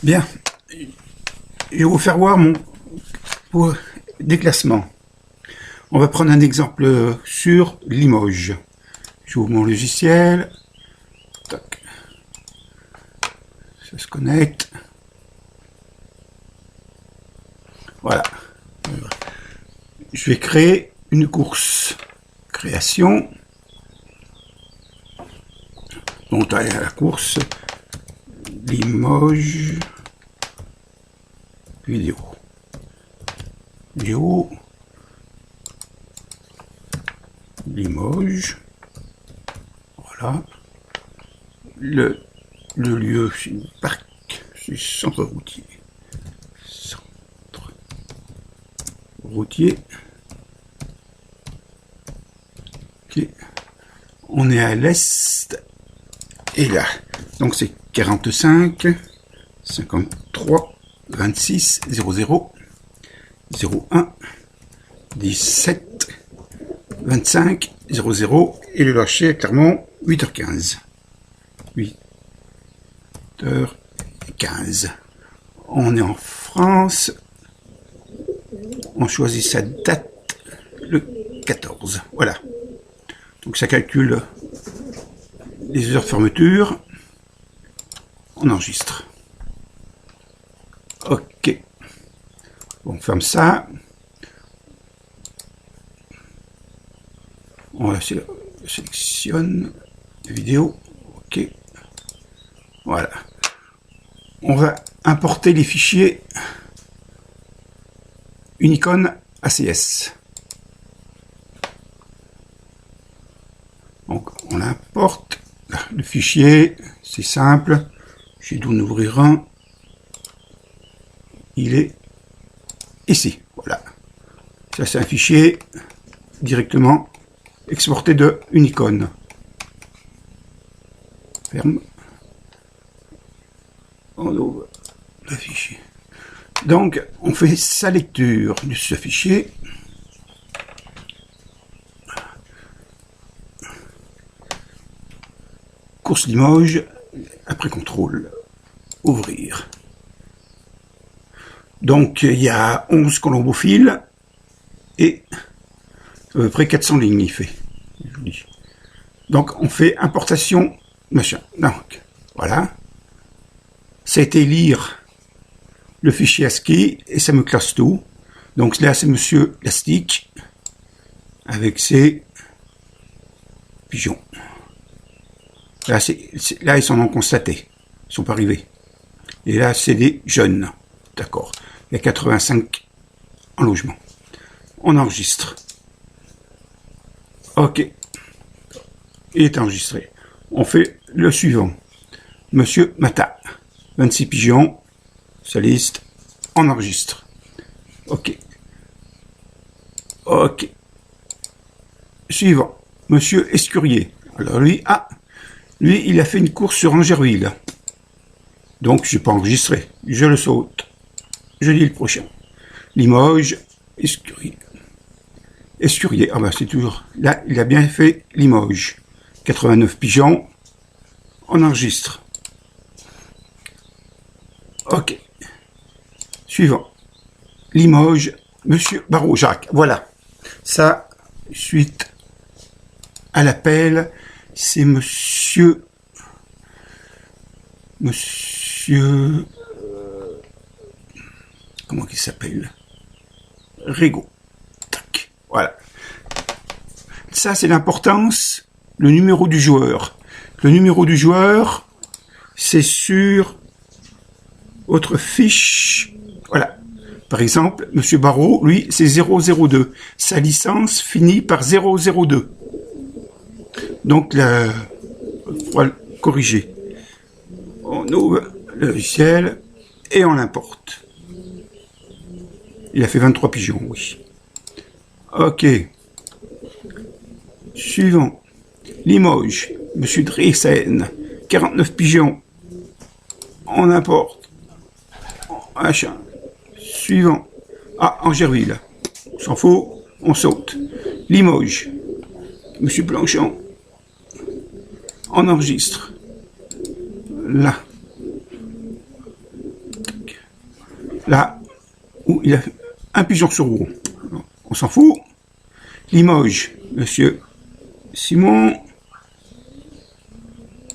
Bien, je vais vous faire voir mon déclassement. On va prendre un exemple sur Limoges. J'ouvre mon logiciel. Tac. Ça se connecte. Voilà. Je vais créer une course. Création. Donc, à la course Limoges vidéo. Limoges. Voilà. Le lieu, c'est un parc, c'est centre routier. Centre routier. Ok. On est à l'est. Et là. Donc c'est 45 53 26 00 01 17 25 00 et le lâcher est clairement 8h15. 8h15. On est en France. On choisit sa date le 14. Voilà. Donc ça calcule les heures de fermeture. On enregistre. Ok. On ferme ça. On sélectionne la vidéo. Ok. Voilà. On va importer les fichiers Unicon ACS. Donc on importe le fichier. C'est simple. J'ai dû en ouvrir un. Il est ici. Voilà. Ça c'est un fichier directement exporté de Unicon. Ferme. On ouvre le fichier. Donc, on fait sa lecture de ce fichier. Course Limoges, après contrôle, ouvrir. Donc, il y a 11 colombophiles et à peu près 400 lignes, il fait. Donc, on fait importation, machin. Donc, voilà. Ça a été lire le fichier ASCII et ça me classe tout. Donc là, c'est Monsieur Lastic avec ses pigeons. Là, là, ils sont non constatés. Ils sont pas arrivés. Et là, c'est des jeunes. D'accord. Il y a 85 en logement. On enregistre. Ok. Il est enregistré. On fait le suivant. Monsieur Mata. 26 pigeons. Sa liste. On enregistre. Ok. Ok. Suivant. Monsieur Escurier. Alors lui, lui, il a fait une course sur Angerville. Donc, je n'ai pas enregistré. Je le saute. Je lis le prochain. Limoges, Escurier. Escurier. Ah ben, c'est toujours... Là, il a bien fait Limoges. 89 pigeons. On enregistre. Ok. Suivant. Limoges, Monsieur Barrault, Jacques. Voilà. Ça, suite à l'appel, c'est Monsieur... comment il s'appelle? Rigaud. Tac. Voilà. Ça, c'est l'importance, le numéro du joueur. Le numéro du joueur, c'est sur votre fiche. Voilà. Par exemple, Monsieur Barrault, lui, c'est 002. Sa licence finit par 002. Donc, là, il faut le corriger. On ouvre le logiciel et on l'importe. Il a fait 23 pigeons, oui. Ok. Suivant. Limoges. Monsieur Dressen. 49 pigeons. On importe. Machin. Suivant. Ah, Angerville. On s'en fout. On saute. Limoges. Monsieur Blanchon. On enregistre. Là. là où il a un pigeon sur roue. On s'en fout. Limoges, monsieur Simon,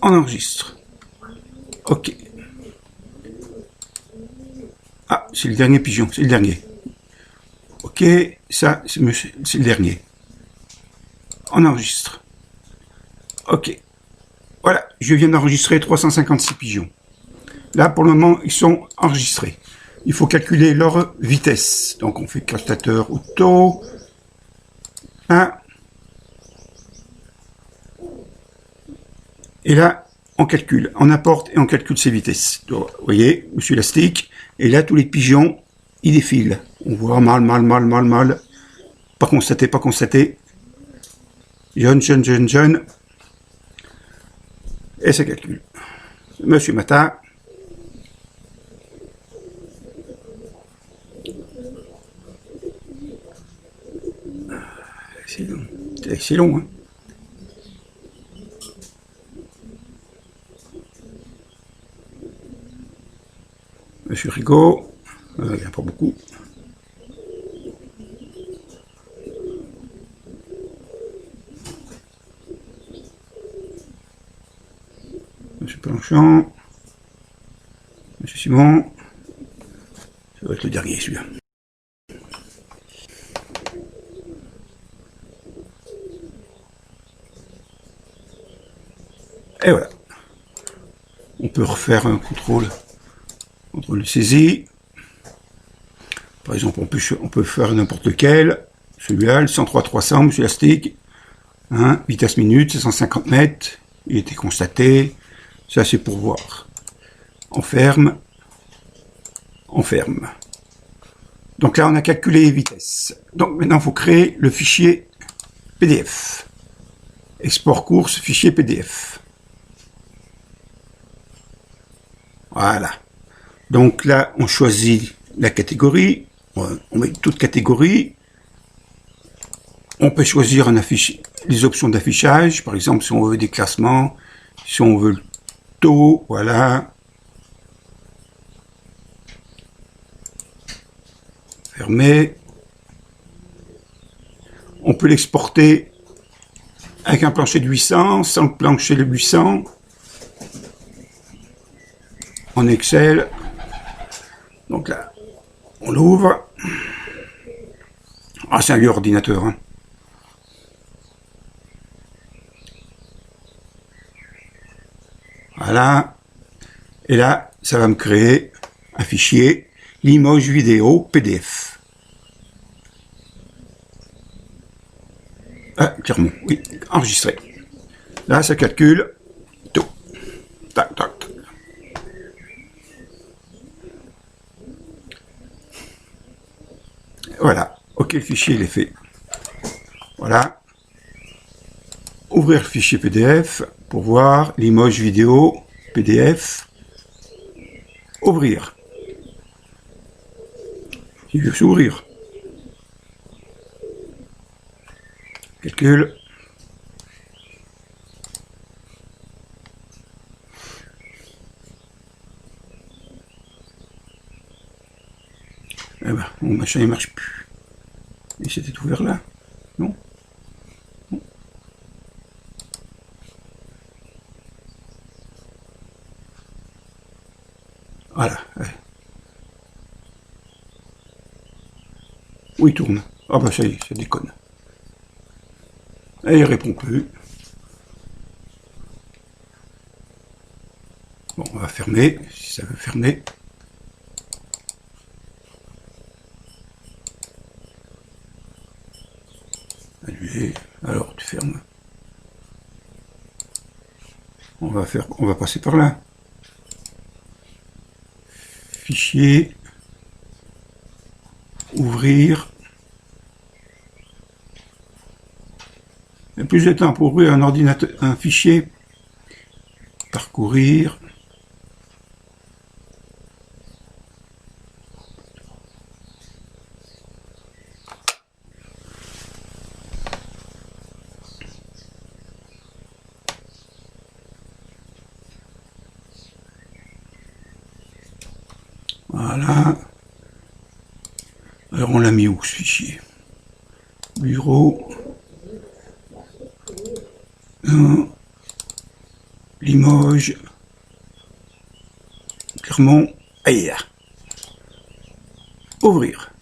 on enregistre. Ok. Ah, c'est le dernier pigeon, c'est le dernier. Ok, ça, c'est le dernier. On enregistre. Ok. Voilà, je viens d'enregistrer 356 pigeons. Là, pour le moment, ils sont enregistrés. Il faut calculer leur vitesse. Donc, on fait calculateur auto. 1. Et là, on calcule, on apporte et on calcule ses vitesses. Donc, vous voyez, monsieur élastique. Et là, tous les pigeons, ils défilent. On voit mal. Pas constaté, pas constaté. Jeune. Et ça calcule. Monsieur Mata. C'est long, hein. Monsieur Rigaud. Il n'y en a pas beaucoup. Monsieur Planchon. Monsieur Simon. Ça va être le dernier, celui-là. Et voilà. On peut refaire un contrôle de saisie. Par exemple, on peut faire n'importe lequel. Celui-là, le 103-300, monsieur Elastique. Hein, vitesse minute, c'est 150 mètres. Il était constaté. Ça, c'est pour voir. On ferme. Donc là, on a calculé les vitesses. Donc maintenant, il faut créer le fichier PDF. Export course, fichier PDF. Voilà. Donc là, on choisit la catégorie. On met toute catégorie. On peut choisir les options d'affichage. Par exemple, si on veut des classements, si on veut le taux, voilà. Fermer. On peut l'exporter avec un plancher de 800, sans le plancher de 800. En Excel. Donc là, on l'ouvre. Ah, c'est un vieux ordinateur, hein. Voilà. Et là, ça va me créer un fichier Limoges vidéo PDF. Ah, clairement, oui, enregistré. Là, ça calcule tout. Tac. Voilà. Ok, le fichier, il est fait. Voilà. Ouvrir le fichier PDF pour voir Limoges vidéo PDF. Ouvrir. Il veut s'ouvrir. Calcul. Eh ben, mon machin il marche plus. Et c'était ouvert là? Non? Voilà. Ouais. Où il tourne? Ah bah ça y est, ça déconne. Et il répond plus. Bon, on va fermer, si ça veut fermer. Annuler. Alors, tu fermes. On va passer par là. Fichier. Ouvrir. Il y a plus de temps pour ouvrir un ordinateur, un fichier. Parcourir. Voilà. Alors on l'a mis où ce fichier? Bureau. Limoges. Clermont. Aïe. Ouvrir.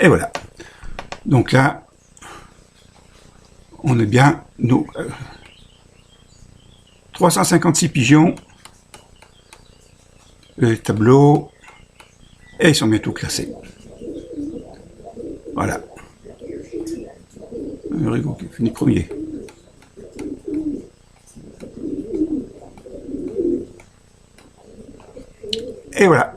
Et voilà. Donc là, on est bien nos 356 pigeons. Les tableaux. Et ils sont bientôt classés. Voilà. Rigaud qui finit premier. Et voilà.